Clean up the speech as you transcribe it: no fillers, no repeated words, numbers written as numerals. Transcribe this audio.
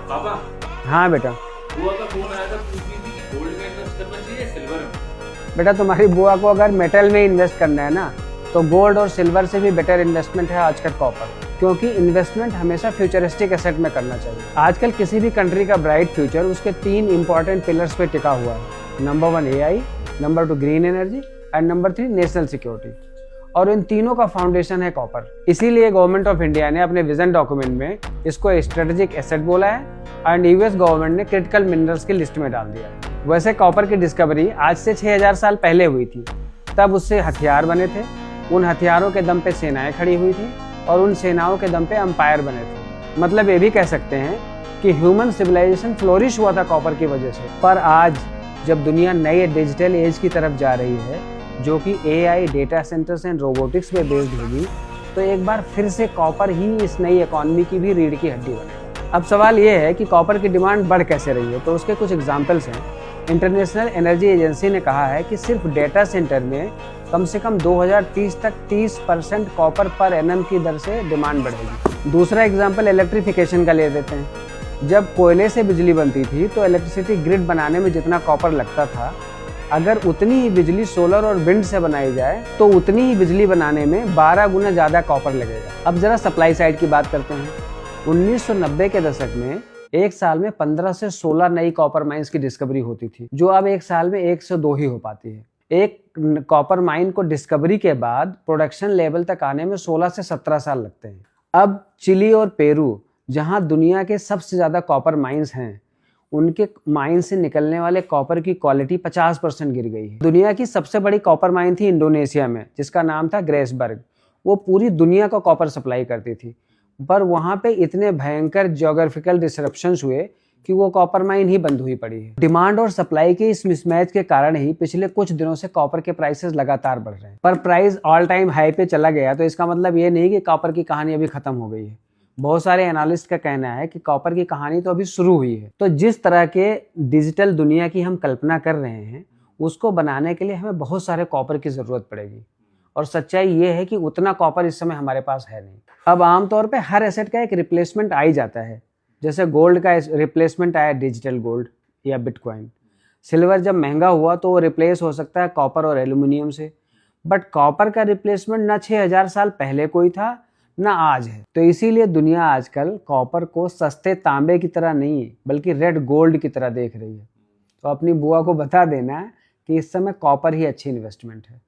पापा, हाँ बेटा। बुआ का फोन आया था, पूछ रही थी कि गोल्ड में इन्वेस्ट करना चाहिए या सिल्वर में। बेटा तुम्हारी बुआ को अगर मेटल में इन्वेस्ट करना है ना, तो गोल्ड और सिल्वर से भी बेटर इन्वेस्टमेंट है आजकल कॉपर, क्योंकि इन्वेस्टमेंट हमेशा फ्यूचरिस्टिक एसेट में करना चाहिए। आजकल किसी भी कंट्री का ब्राइट फ्यूचर उसके 3 इंपॉर्टेंट पिलर्स पे टिका हुआ है। Number 1 AI, number 2 green energy and number 3 national security. और इन तीनों का फाउंडेशन है कॉपर। इसीलिए गवर्नमेंट ऑफ इंडिया ने अपने विजन डॉक्यूमेंट में इसको स्ट्रेटेजिक एसेट बोला है एंड यूएस गवर्नमेंट ने क्रिटिकल मिनरल्स की लिस्ट में डाल दिया है। वैसे कॉपर की डिस्कवरी आज से 6000 साल पहले हुई थी। तब उससे हथियार बने थे, उन हथियारों के दम पे सेनाएं खड़ी हुई थी और उन सेनाओं के दम पे एम्पायर बने थे। मतलब ये भी कह सकते हैं कि ह्यूमन सिविलाइजेशन फ्लोरिश हुआ था कॉपर की वजह से। पर आज जब दुनिया नए डिजिटल एज की तरफ जा रही है, जो कि AI, data centres and robotics पे बेस्ड होगी, तो एक बार फिर से कॉपर ही इस नई इकोनॉमी की भी रीढ़ की हड्डी बनेगा। अब सवाल ये है कि कॉपर की डिमांड बढ़ कैसे रही है, तो उसके कुछ एग्जांपल्स हैं। इंटरनेशनल एनर्जी एजेंसी ने कहा है कि सिर्फ डेटा सेंटर में कम से कम 2030 तक 30% कॉपर पर एनम की दर से डिमांड बढ़ेगी। दूसरा एग्जाम्पल इलेक्ट्रिफिकेशन का ले लेते हैं। जब कोयले से बिजली बनती थी तो इलेक्ट्रिसिटी ग्रिड बनाने में जितना कॉपर लगता था, अगर उतनी ही बिजली सोलर और विंड से बनाई जाए तो उतनी ही बिजली बनाने में 12 गुना ज़्यादा कॉपर लगेगा। अब जरा सप्लाई साइड की बात करते हैं। 1990 के दशक में एक साल में 15 से 16 नई कॉपर माइंस की डिस्कवरी होती थी, जो अब एक साल में 1 से 2 ही हो पाती है। एक कॉपर माइन को डिस्कवरी के बाद प्रोडक्शन लेवल तक आने में 16 से 17 साल लगते हैं। अब चिली और पेरू, जहां दुनिया के सबसे ज़्यादा कॉपर माइंस हैं, उनके माइन से निकलने वाले कॉपर की क्वालिटी 50% गिर गई है। दुनिया की सबसे बड़ी कॉपर माइन थी इंडोनेशिया में, जिसका नाम था ग्रेसबर्ग। वो पूरी दुनिया को कॉपर सप्लाई करती थी, पर वहाँ पे इतने भयंकर ज्योग्राफिकल डिसरप्शंस हुए कि वो कॉपर माइन ही बंद हुई पड़ी है। डिमांड और सप्लाई के इस मिसमैच के कारण ही पिछले कुछ दिनों से कॉपर के प्राइसेस लगातार बढ़ रहे हैं। पर प्राइस ऑल टाइम हाई पे चला गया तो इसका मतलब ये नहीं कि कॉपर की कहानी अभी खत्म हो गई है। बहुत सारे एनालिस्ट का कहना है कि कॉपर की कहानी तो अभी शुरू हुई है। तो जिस तरह के डिजिटल दुनिया की हम कल्पना कर रहे हैं, उसको बनाने के लिए हमें बहुत सारे कॉपर की ज़रूरत पड़ेगी। और सच्चाई ये है कि उतना कॉपर इस समय हमारे पास है नहीं। अब आमतौर पे हर एसेट का एक रिप्लेसमेंट आ ही जाता है। जैसे गोल्ड का रिप्लेसमेंट आया डिजिटल गोल्ड या बिटकॉइन। सिल्वर जब महंगा हुआ तो वो रिप्लेस हो सकता है कॉपर और एल्यूमिनियम से। बट कॉपर का रिप्लेसमेंट ना 6000 साल पहले कोई था ना आज है। तो इसीलिए दुनिया आजकल कॉपर को सस्ते तांबे की तरह नहीं बल्कि रेड गोल्ड की तरह देख रही है। तो अपनी बुआ को बता देना कि इस समय कॉपर ही अच्छी इन्वेस्टमेंट है।